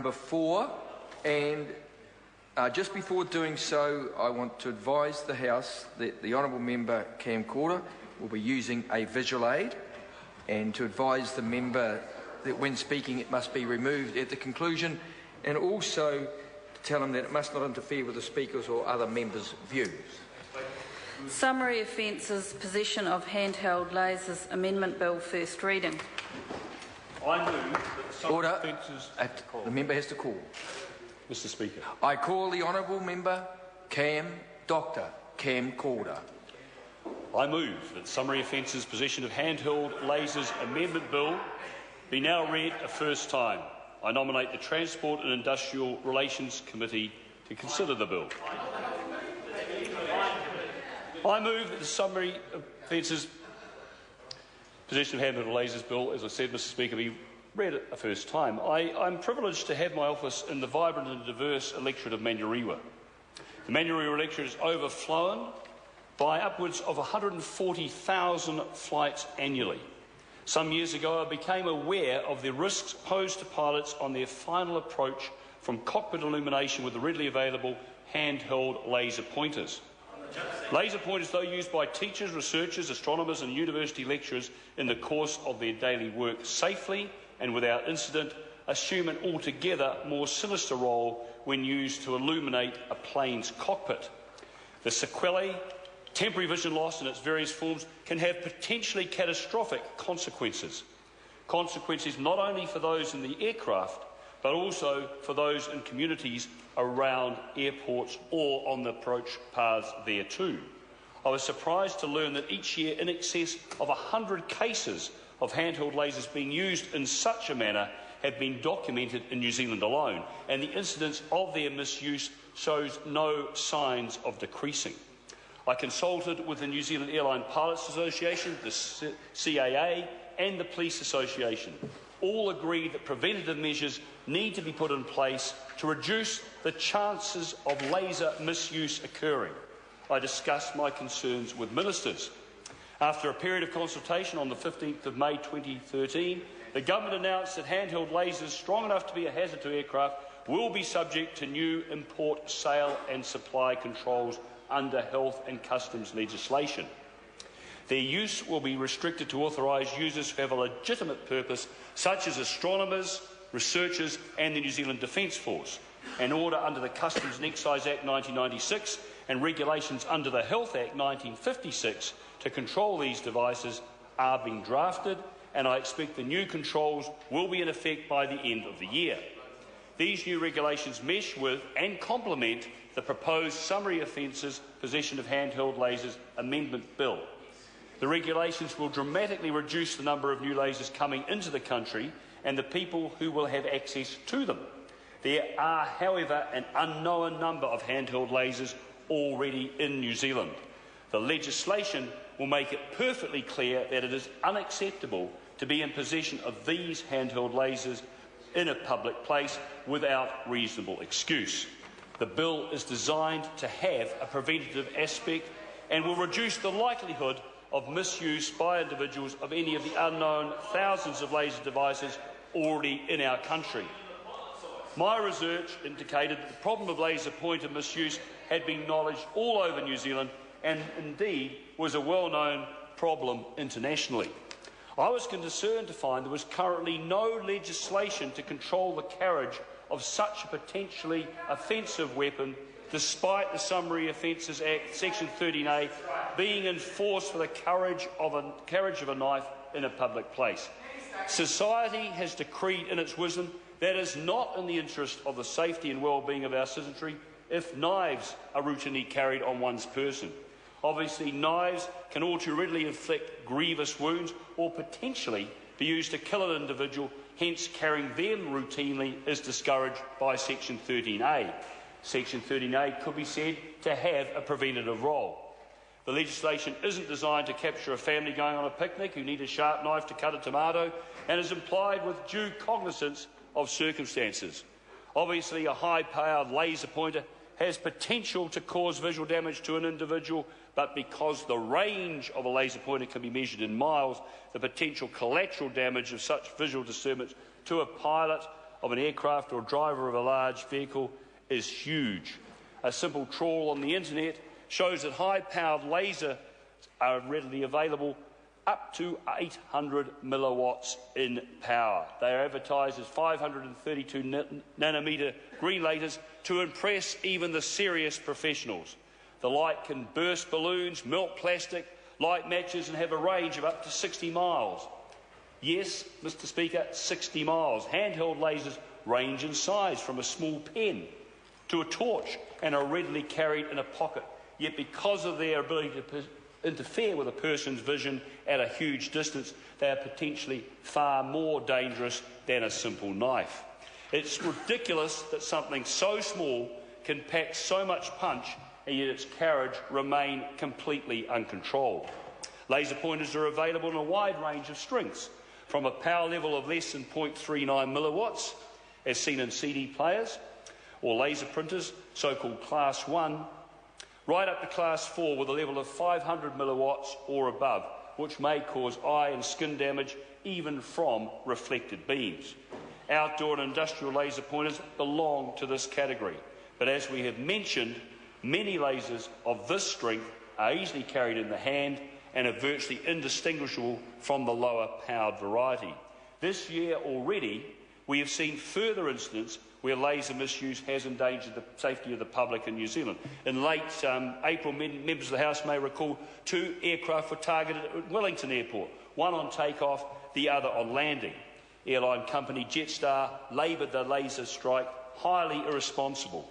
Number 4, and just before doing so, I want to advise the House that the Honourable Member Cam Corder will be using a visual aid, and to advise the member that when speaking it must be removed at the conclusion, and also to tell him that it must not interfere with the Speaker's or other members' views. Summary Offences, Possession of Handheld Lasers Amendment Bill, first reading. I move that the Order. Offences... The member has to call. Mr Speaker. I call the Honourable Member Dr. Cam Corder. I move that the Summary Offences, Possession of Handheld Lasers Amendment Bill be now read a first time. I nominate the Transport and Industrial Relations Committee to consider the bill. I move that the Summary Offences, Possession of Handheld Lasers Bill, as I said, Mr Speaker, be read a first time. I'm privileged to have my office in the vibrant and diverse electorate of Manurewa. The Manurewa electorate is overflown by upwards of 140,000 flights annually. Some years ago, I became aware of the risks posed to pilots on their final approach from cockpit illumination with the readily available handheld laser pointers. Laser pointers, though used by teachers, researchers, astronomers and university lecturers in the course of their daily work safely and without incident, assume an altogether more sinister role when used to illuminate a plane's cockpit. The sequelae, temporary vision loss in its various forms, can have potentially catastrophic consequences. Consequences not only for those in the aircraft, but also for those in communities around airports or on the approach paths thereto. I was surprised to learn that each year in excess of 100 cases of handheld lasers being used in such a manner have been documented in New Zealand alone, and the incidence of their misuse shows no signs of decreasing. I consulted with the New Zealand Airline Pilots Association, the CAA and the Police Association. All agreed that preventative measures need to be put in place to reduce the chances of laser misuse occurring. I discussed my concerns with ministers. After a period of consultation on the 15th of May 2013, the government announced that handheld lasers strong enough to be a hazard to aircraft will be subject to new import, sale and supply controls under health and customs legislation. Their use will be restricted to authorised users who have a legitimate purpose, such as astronomers, researchers and the New Zealand Defence Force. An order under the Customs and Excise Act 1996 and regulations under the Health Act 1956 to control these devices are being drafted, and I expect the new controls will be in effect by the end of the year. These new regulations mesh with and complement the proposed Summary Offences, Possession of Handheld Lasers Amendment Bill. The regulations will dramatically reduce the number of new lasers coming into the country and the people who will have access to them. There are, however, an unknown number of handheld lasers already in New Zealand. The legislation will make it perfectly clear that it is unacceptable to be in possession of these handheld lasers in a public place without reasonable excuse. The bill is designed to have a preventative aspect and will reduce the likelihood of misuse by individuals of any of the unknown thousands of laser devices already in our country. My research indicated that the problem of laser pointer misuse had been acknowledged all over New Zealand and indeed was a well-known problem internationally. I was concerned to find there was currently no legislation to control the carriage of such a potentially offensive weapon, despite the Summary Offences Act, Section 13A, being enforced for the carriage of a knife in a public place. Society has decreed in its wisdom that it is not in the interest of the safety and well-being of our citizenry if knives are routinely carried on one's person. Obviously, knives can all too readily inflict grievous wounds or potentially be used to kill an individual, hence carrying them routinely is discouraged by Section 13A. Section 13A could be said to have a preventative role. The legislation isn't designed to capture a family going on a picnic who need a sharp knife to cut a tomato and is implied with due cognizance of circumstances. Obviously, a high-powered laser pointer has potential to cause visual damage to an individual, but because the range of a laser pointer can be measured in miles, the potential collateral damage of such visual disturbance to a pilot of an aircraft or driver of a large vehicle is huge. A simple trawl on the internet shows that high-powered lasers are readily available up to 800 milliwatts in power. They are advertised as 532 nanometre green lasers to impress even the serious professionals. The light can burst balloons, melt plastic, light matches and have a range of up to 60 miles. Yes, Mr Speaker, 60 miles. Handheld lasers range in size from a small pen to a torch and are readily carried in a pocket. Yet because of their ability to interfere with a person's vision at a huge distance, they are potentially far more dangerous than a simple knife. It's ridiculous that something so small can pack so much punch and yet its carriage remain completely uncontrolled. Laser pointers are available in a wide range of strengths, from a power level of less than 0.39 milliwatts, as seen in CD players or laser printers, so-called Class 1, right up to Class 4 with a level of 500 milliwatts or above, which may cause eye and skin damage even from reflected beams. Outdoor and industrial laser pointers belong to this category, but as we have mentioned, many lasers of this strength are easily carried in the hand and are virtually indistinguishable from the lower powered variety. This year already, we have seen further incidents where laser misuse has endangered the safety of the public in New Zealand. In late April, members of the House may recall 2 aircraft were targeted at Wellington Airport, one on takeoff, the other on landing. Airline company Jetstar laboured the laser strike highly irresponsible.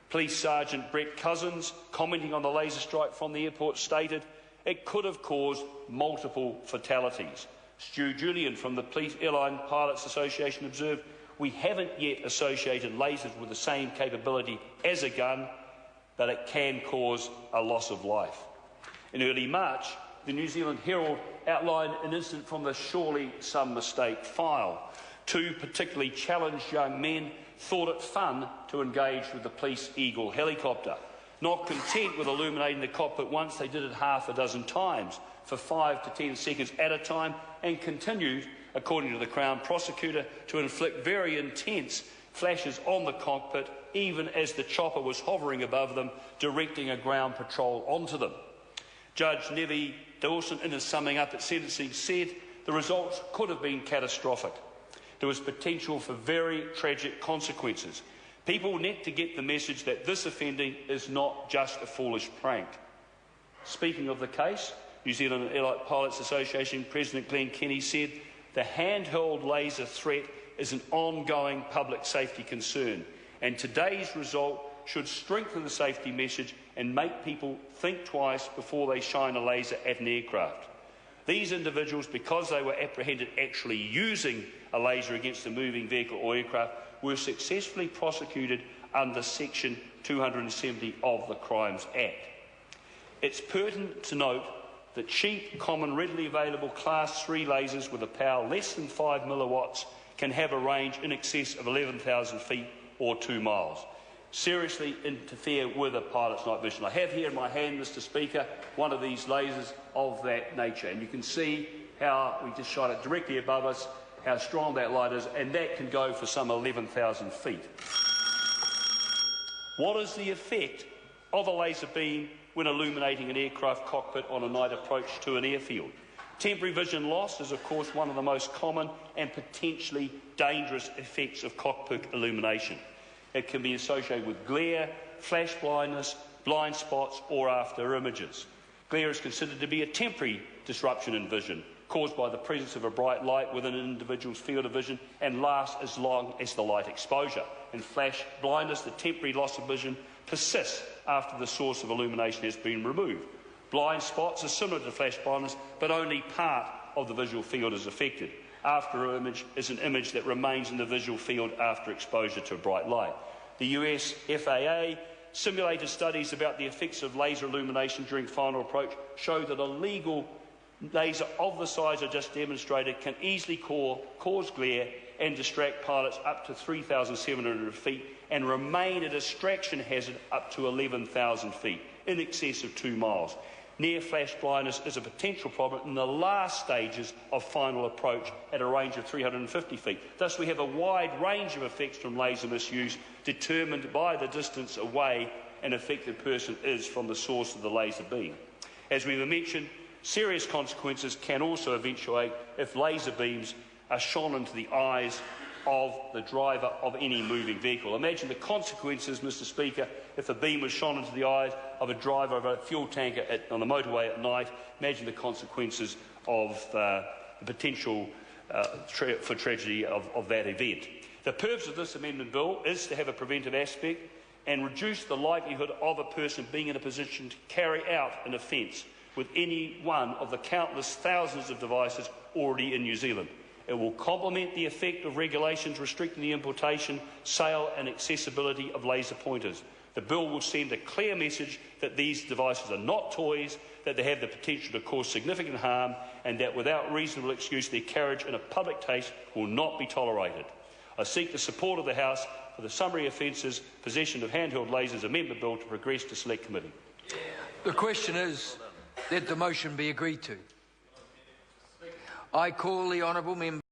Police Sergeant Brett Cousins, commenting on the laser strike from the airport, stated, "It could have caused multiple fatalities." Stu Julian from the Police Airline Pilots Association observed, "We haven't yet associated lasers with the same capability as a gun, but it can cause a loss of life." In early March, the New Zealand Herald outlined an incident from the Surely Some Mistake file. 2 particularly challenged young men thought it fun to engage with the police Eagle helicopter. Not content with illuminating the cockpit once, they did it half a dozen times for 5 to 10 seconds at a time and continued, according to the Crown Prosecutor, to inflict very intense flashes on the cockpit even as the chopper was hovering above them, directing a ground patrol onto them. Judge Nevi Dawson, in his summing up at sentencing, said the results could have been catastrophic. There was potential for very tragic consequences. People need to get the message that this offending is not just a foolish prank. Speaking of the case, New Zealand Airline Pilots Association President Glenn Kenny said, "The handheld laser threat is an ongoing public safety concern, and today's result should strengthen the safety message and make people think twice before they shine a laser at an aircraft." These individuals, because they were apprehended actually using a laser against a moving vehicle or aircraft, were successfully prosecuted under Section 270 of the Crimes Act. It's pertinent to note that cheap, common, readily available Class 3 lasers with a power less than 5 milliwatts can have a range in excess of 11,000 feet or 2 miles. Seriously interfere with a pilot's night vision. I have here in my hand, Mr Speaker, one of these lasers of that nature, and you can see how we just shot it directly above us, how strong that light is, and that can go for some 11,000 feet. What is the effect of a laser beam when illuminating an aircraft cockpit on a night approach to an airfield? Temporary vision loss is, of course, one of the most common and potentially dangerous effects of cockpit illumination. It can be associated with glare, flash blindness, blind spots, or after images. Glare is considered to be a temporary disruption in vision, caused by the presence of a bright light within an individual's field of vision and lasts as long as the light exposure. In flash blindness, the temporary loss of vision persists after the source of illumination has been removed. Blind spots are similar to flash blindness, but only part of the visual field is affected. After image is an image that remains in the visual field after exposure to a bright light. The US FAA simulated studies about the effects of laser illumination during final approach show that a legal laser of the size I just demonstrated can easily cause glare and distract pilots up to 3,700 feet and remain a distraction hazard up to 11,000 feet, in excess of 2 miles. Near-flash blindness is a potential problem in the last stages of final approach at a range of 350 feet. Thus, we have a wide range of effects from laser misuse determined by the distance away an affected person is from the source of the laser beam. As we have mentioned, serious consequences can also eventuate if laser beams are shone into the eyes of the driver of any moving vehicle. Imagine the consequences, Mr. Speaker, if a beam was shone into the eyes of a driver of a fuel tanker on the motorway at night. Imagine the consequences of the potential for tragedy of that event. The purpose of this amendment bill is to have a preventive aspect and reduce the likelihood of a person being in a position to carry out an offence with any one of the countless thousands of devices already in New Zealand. It will complement the effect of regulations restricting the importation, sale and accessibility of laser pointers. The bill will send a clear message that these devices are not toys, that they have the potential to cause significant harm, and that without reasonable excuse their carriage in a public place will not be tolerated. I seek the support of the House for the Summary Offences Possession of Handheld Lasers Amendment Bill to progress to Select Committee. The question is that the motion be agreed to. I call the honourable member.